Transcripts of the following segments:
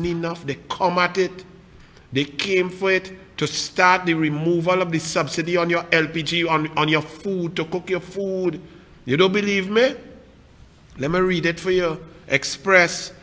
Enough, they come at it. They came for it to start the removal of the subsidy on your LPG, on your food, to cook your food. You don't believe me? Let me read it for you. Express,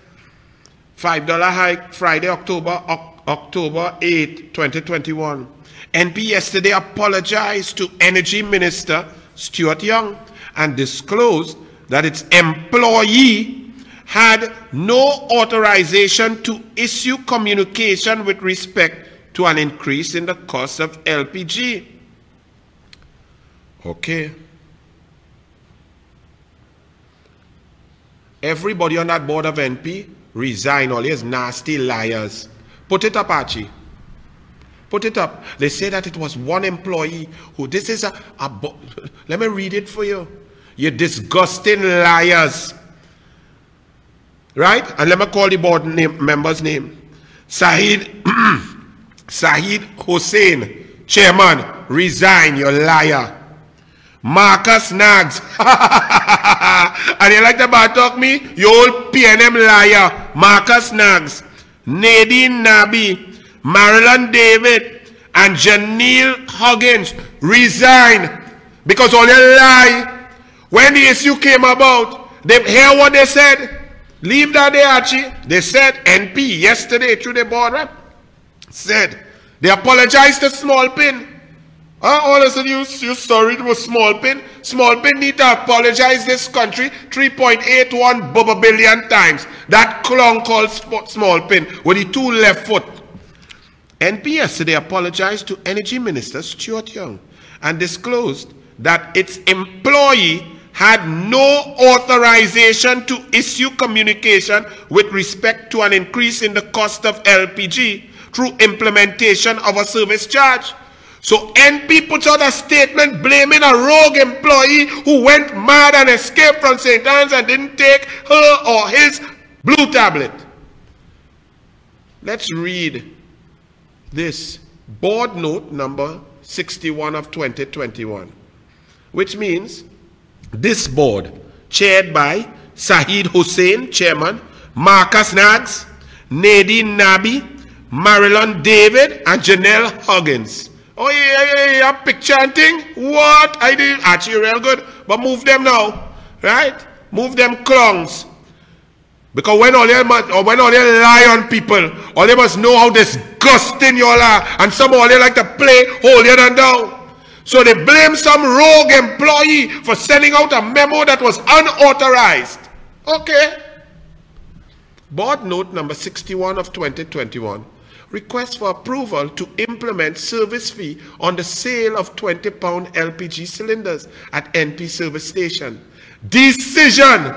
$5 hike, Friday, October 8, 2021. NP yesterday apologized to Energy Minister Stuart Young and disclosed that its employee had no authorization to issue communication with respect to an increase in the cost of LPG. Okay. Everybody on that board of NP resign. All these nasty liars. Put it up, Archie. Put it up. They say that it was one employee who, this is let me read it for you. You disgusting liars. Right? And let me call the board member's name. Sahid Hussain, chairman, resign, you liar. Marcus Nags. And you like to bad talk me? You old PNM liar. Marcus Nags. Nadine Nabi, Marilyn David, and Janelle Huggins, resign. Because all you lie. When the issue came about, they hear what they said. Leave that there, Archie. They said, NP, yesterday through the board rep, said, they apologized to Small Pin. All of a sudden, you sorry it was Small Pin. Small Pin need to apologize this country 3.81 billion times. That clown called Small Pin with the two left foot. NP yesterday apologized to Energy Minister Stuart Young and disclosed that its employee had no authorization to issue communication with respect to an increase in the cost of LPG through implementation of a service charge. So NP puts out a statement blaming a rogue employee who went mad and escaped from St. Anne's and didn't take her or his blue tablet. Let's read this board note number 61 of 2021, which means this board, chaired by Sahid Hussain, chairman, Marcus Nags, Nadine Nabi, Marilyn David, and Janelle Huggins. Oh, yeah, picture and thing? What? I did actually real good, but move them now, right? Move them clowns. Because when all they lie on people, all they must know how disgusting you all are, and some of they like to play holier than thou. So they blame some rogue employee for sending out a memo that was unauthorized. Okay. Board note number 61 of 2021. Request for approval to implement service fee on the sale of 20-pound LPG cylinders at NP service station. Decision.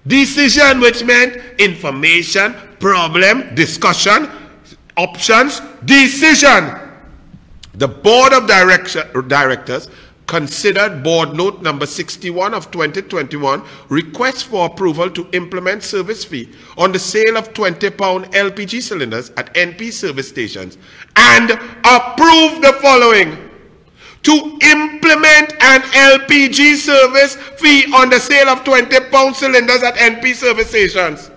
Decision, which meant information, problem, discussion, options, decision. The Board of Directors considered board note number 61 of 2021, request for approval to implement service fee on the sale of 20-pound LPG cylinders at NP service stations, and approve the following: to implement an LPG service fee on the sale of 20-pound cylinders at NP service stations.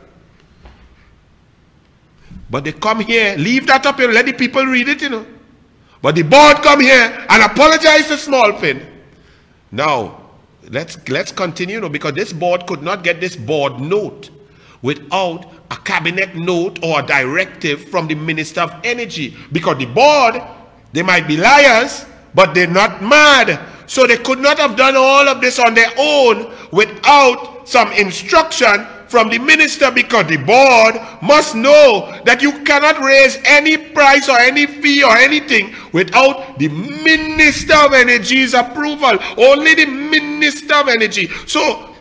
But they come here, leave that up here, let the people read it, you know. But the board come here and apologize to Small Pin. Now, let's continue, you know, because this board could not get this board note without a cabinet note or a directive from the Minister of Energy. Because the board, they might be liars, but they're not mad. So they could not have done all of this on their own without some instruction from the minister, because the board must know that you cannot raise any price or any fee or anything without the Minister of Energy's approval. Only the Minister of Energy. So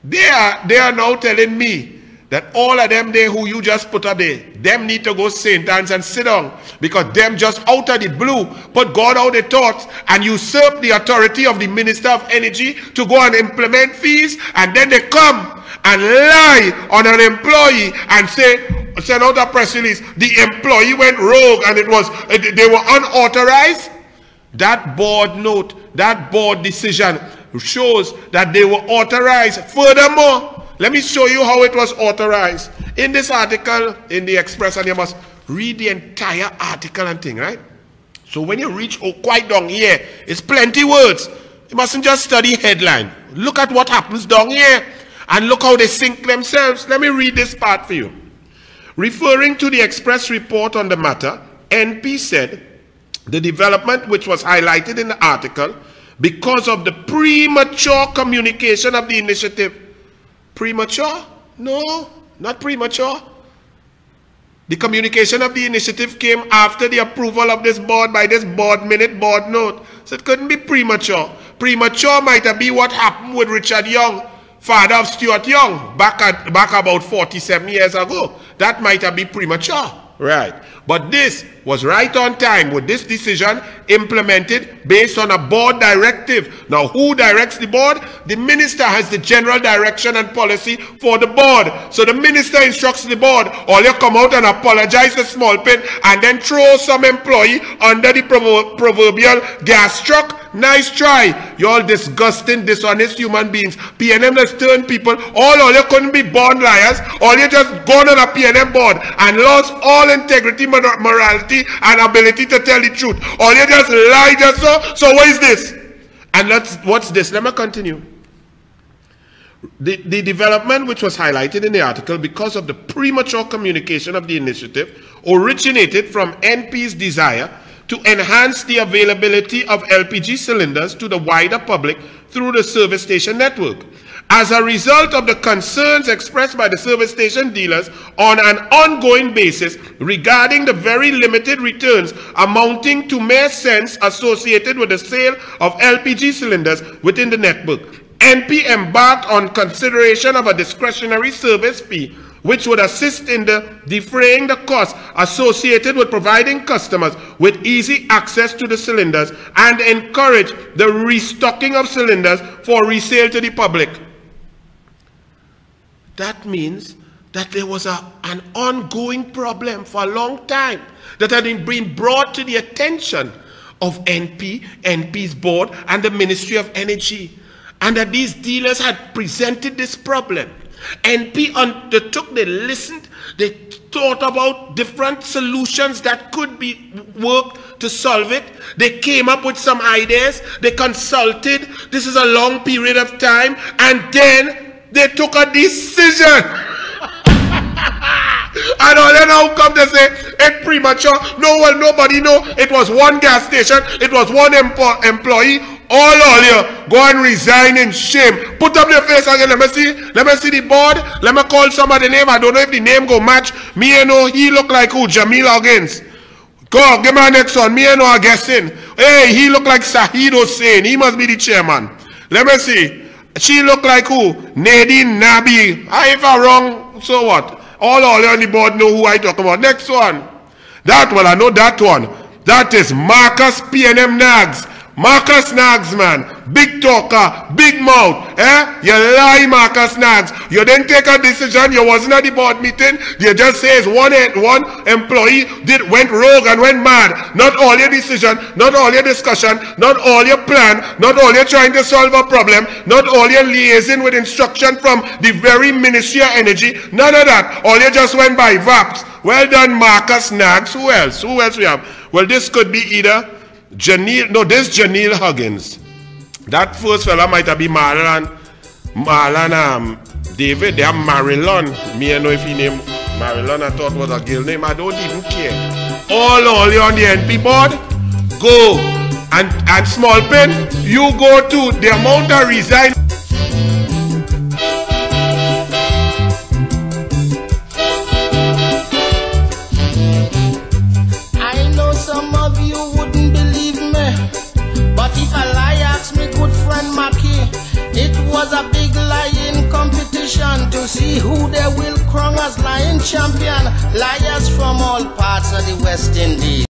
they are now telling me that all of them there who you just put up there, them need to go St. Anne's and sit down, because them just out of the blue put God out the thoughts and usurp the authority of the Minister of Energy to go and implement fees, and then they come and lie on an employee and send out a press release, the employee went rogue and they were unauthorized. That board note, that board decision shows that they were authorized. Furthermore, let me show you how it was authorized. In this article in the Express, and you must read the entire article and thing, right? So when you reach quite down here, it's plenty words. You mustn't just study headline. Look at what happens down here and look how they sink themselves. Let me read this part for you. Referring to the Express report on the matter, NP said the development which was highlighted in the article because of the premature communication of the initiative. Premature? No, not premature. The communication of the initiative came after the approval of this board by this board minute, board note. So it couldn't be premature. Premature might have been what happened with Richard Young, father of Stuart Young, back about 47 years ago. That might have been premature. Right. But this was right on time with this decision implemented based on a board directive. Now, who directs the board? The minister has the general direction and policy for the board. So the minister instructs the board, all you come out and apologize to Small Pin and then throw some employee under the proverbial gas truck. Nice try. You all disgusting, dishonest human beings. PNM has turned people, all you couldn't be born liars. All you just gone on a PNM board and lost all integrity, morality, and ability to tell the truth. All you just lie just so. So what is this? And what's this? Let me continue. The development which was highlighted in the article because of the premature communication of the initiative originated from NP's desire to enhance the availability of LPG cylinders to the wider public through the service station network. As a result of the concerns expressed by the service station dealers on an ongoing basis regarding the very limited returns amounting to mere cents associated with the sale of LPG cylinders within the network, NP embarked on consideration of a discretionary service fee which would assist in defraying the costs associated with providing customers with easy access to the cylinders and encourage the restocking of cylinders for resale to the public. That means that there was an ongoing problem for a long time that had been brought to the attention of NP's board, and the Ministry of Energy, and that these dealers had presented this problem. NP undertook, they listened, they thought about different solutions that could be worked to solve it. They came up with some ideas, they consulted, this is a long period of time, and then they took a decision. And all then how come they say it's premature? No, well, nobody know. It was one gas station, it was one employee. All you go and resign in shame. Put up your face again. Let me see the board. Let me call somebody name. I don't know if the name go match. Me know he look like who? Jamil Huggins. Go, give me a next one. Me know I guessing. Hey, he look like Sahid Hussain. He must be the chairman. Let me see. She look like who? Nadine Nabi. If I'm wrong, so what? All on the board know who I talk about. Next one. That one, I know that one. That is Marcus PNM Nags. Marcus Nags, man. Big talker, big mouth. You lie, Marcus Nags. You didn't take a decision. You wasn't at the board meeting. You just says one employee went rogue and went mad. Not all your decision, not all your discussion, not all your plan, not all you're trying to solve a problem, not all your liaison with instruction from the very Ministry of Energy. None of that. All you just went by VAPs. Well done, Marcus Nags. Who else? Who else we have? Well, this could be either Janil, no, this Janil Huggins. That first fella might have been Marlon David. They have Marilyn. Me, I know if he named Marilyn, I thought was a girl name. I don't even care. All you on the NP board, go. And Small Pen, you go to the amount of resign. It was a big lying competition to see who they will cross. lion champion, lions from all parts of the West Indies.